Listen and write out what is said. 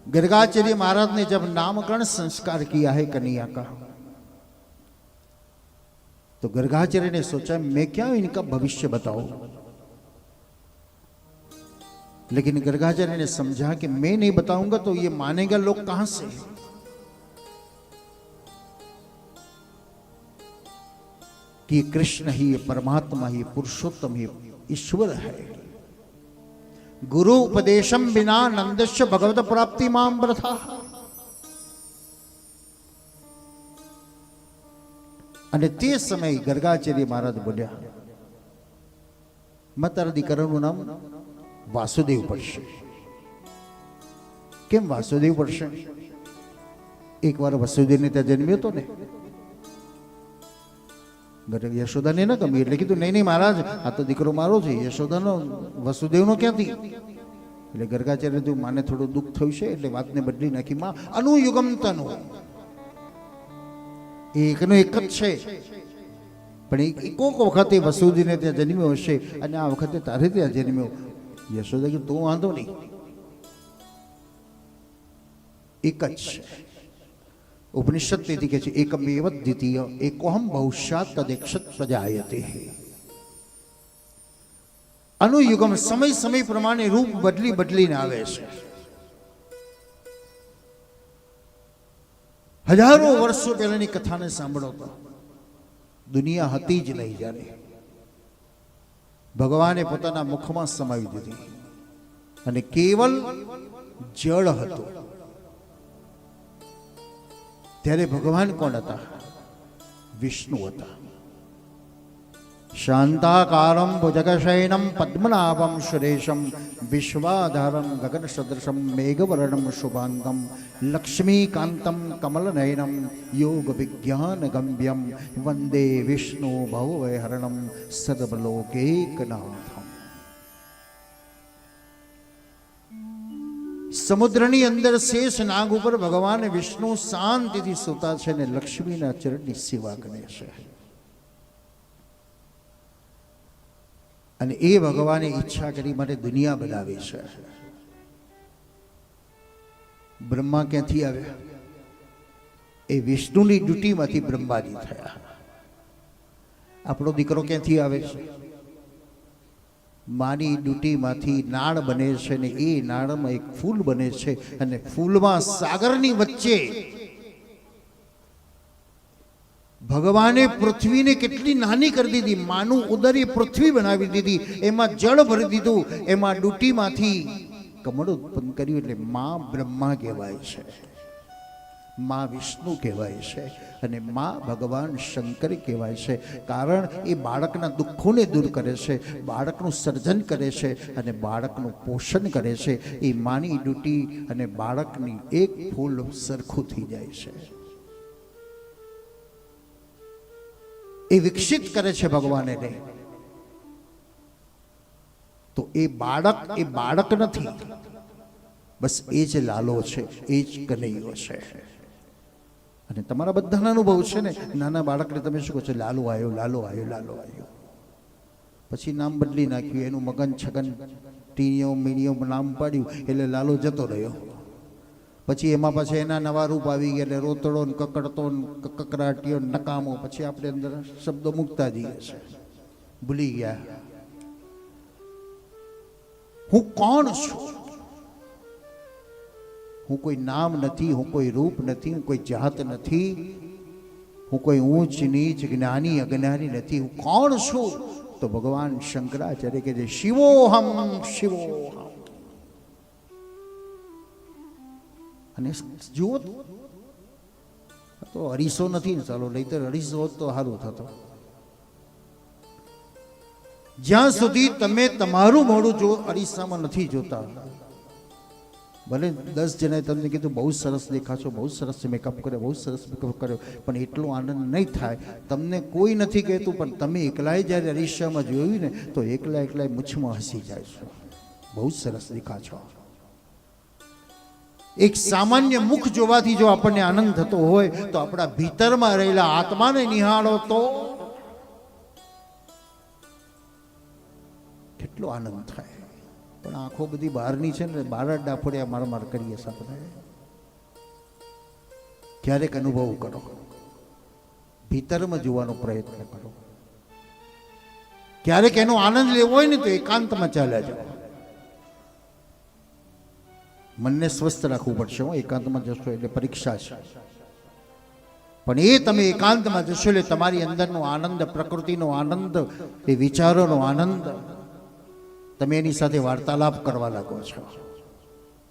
गर्गाचार्य महाराज ने जब नामकरण संस्कार किया है कन्हैया का, तो गर्गाचार्य ने सोचा मैं क्या इनका भविष्य बताऊं, लेकिन गर्गाचार्य ने समझा कि मैं नहीं बताऊंगा तो ये मानेगा लोग कहां से। कि कृष्ण ही परमात्मा ही पुरुषोत्तम ही ईश्वर है। गुरु उपदेशम बिना नंदस्य भगवत प्राप्ति माम प्रथा। અને તે સમય ગર્ગાચાર્ય મહારાજ બોલ્યા મારા દીકરાનું નામ વાસુદેવ પડશે. કેમ વાસુદેવ પડશે? એકવાર વસુદેવને ત્યાં જન્મ્યો હતો ને, યશોદાને ન ગમી એટલે કીધું નહીં નહીં મહારાજ આ તો દીકરો મારો છે, યશોદાનો વસુદેવનો ક્યાંથી? એટલે ગર્ગાચાર્ય તું માને થોડું દુઃખ થયું છે એટલે વાતને બદલી નાખી. માં અનુયુગમ તનુ એકનો એક જ છે, પણ કોક વખતે વસુદેવને ત્યાં જન્મ્યો હશે અને આ વખતે તારે ત્યાં જન્મ્યો. યશોદા કે તું વાંધો નહીં, એક જ છે. ઉપનિષદ તેથી કહે છે એકમેવ દ્વિતીય એકોહમ બહુશાત તદેક્ષત પ્રજાયતે. અનુયુગમ સમય સમય પ્રમાણે રૂપ બદલી બદલીને આવે છે. હજારો વર્ષો પહેલાની કથાને સાંભળો તો દુનિયા હતી જ નહીં. જ્યારે ભગવાને પોતાના મુખમાં સમાવી દીધી અને કેવલ જળ હતું, ત્યારે ભગવાન કોણ હતા? વિષ્ણુ હતા. શાંતાકારમ ભુજગશયનમ પદ્મનાભમ સુરેશમ વિશ્વાધારમ ગગન સદૃશમ મેઘવર્ણમ શુભાંગમ લક્ષ્મીકાંતમ કમલનયનમ યોગ વિજ્ઞાન ગમ્યમ વંદે વિષ્ણુ ભવવૈહરણમ સદવલોકૈકનાથમ. સમુદ્રની અંદર શેષ નાગ ઉપર ભગવાન વિષ્ણુ શાંતિથી સૂતા છે ને લક્ષ્મીના ચરણની સેવા કરે છે. અને એ ભગવાને ઈચ્છા કરી માટે દુનિયા બનાવી છે. બ્રહ્મા ક્યાંથી આવ્યા? એ વિષ્ણુની ડ્યુટીમાંથી બ્રહ્માજી થયા. આપણો દીકરો ક્યાંથી આવે છે? માની ડ્યુટીમાંથી નાળ બને છે ને એ નાળમાં એક ફૂલ બને છે અને ફૂલમાં સાગરની વચ્ચે ભગવાને પૃથ્વીને કેટલી નાની કરી દીધી. માનું ઉદર એ પૃથ્વી બનાવી દીધી, એમાં જળ ભરી દીધું, એમાં ડ્યુટીમાંથી કમળ ઉત્પન્ન કર્યું. એટલે મા બ્રહ્મા કહેવાય છે, મા વિષ્ણુ કહેવાય છે અને મા ભગવાન શંકર કહેવાય છે. કારણ એ બાળકના દુઃખોને દૂર કરે છે, બાળકનું સર્જન કરે છે અને બાળકનું પોષણ કરે છે. એ માની ડ્યુટી અને બાળકની એક ફૂલ સરખું થઈ જાય છે. એ વિકસિત કરે છે ભગવાન એને. તો એ બાળક નથી, બસ એ જ લાલો છે, એ જ કનૈયો છે. અને તમારા બધાના અનુભવ છે ને, નાના બાળકને તમે શું કહો છો? લાલો આવ્યો, લાલો આવ્યો, લાલો આવ્યો. પછી નામ બદલી નાખ્યું, એનું મગન છગન ટીણીઓ મીણીઓ નામ પાડ્યું એટલે લાલો જતો રહ્યો. પછી એમાં પછી એના નવા રૂપ આવી ગયા એટલે રોતડો ને કકડતો ને કકરાટીઓ નકામો. પછી આપણે અંદર શબ્દો મૂકતા જઈએ છે, ભૂલી ગયા હું કોણ છું. હું કોઈ નામ નથી, હું કોઈ રૂપ નથી, હું કોઈ જાત નથી, હું કોઈ ઊંચ નીચ જ્ઞાની અજ્ઞાની નથી. હું કોણ છું? તો ભગવાન શંકરાચાર્ય કહે છે શિવોહમ શિવોહમ. અને જુઓ તો અરીસો નથી ને, ચાલો નહીતર અરીસો હોત તો સારું થતો. જ્યાં સુધી તમે તમારું મોઢું જો અરીસામાં નથી જોતા, ભલે 10 જણાએ તમને કીધું બહુ સરસ દેખાશો, બહુ સરસ મેકઅપ કર્યો, બહુ સરસ મેકઅપ કર્યો, પણ એટલો આનંદ નહીં થાય. તમને કોઈ નથી કહેતું, પણ તમે એકલાએ જ્યારે અરીસામાં જોયું ને તો એકલા મૂછમાં હસી જાય છો, બહુ સરસ દેખાશો. એક સામાન્ય મુખ જોવાથી જો આપણને આનંદ થતો હોય તો આપણા ભીતરમાં રહેલા આત્માને નિહાળો તો કેટલો આનંદ થાય. પણ આંખો બધી બહારની છે ને, બાર જ ડાફોડિયા માર કરીએ આપણે. ક્યારેક અનુભવ કરો, ભીતરમાં જોવાનો પ્રયત્ન કરો. ક્યારેક એનો આનંદ લેવો હોય ને તો એકાંતમાં ચાલ્યા જાઓ. મનને સ્વસ્થ રાખવું પડશે. એકાંતમાં જશો એટલે પરીક્ષા છે, પણ એ તમે એકાંતમાં જશો એટલે તમારી અંદરનો આનંદ, પ્રકૃતિનો આનંદ, એ વિચારોનો આનંદ, તમે એની સાથે વાર્તાલાપ કરવા લાગો છો.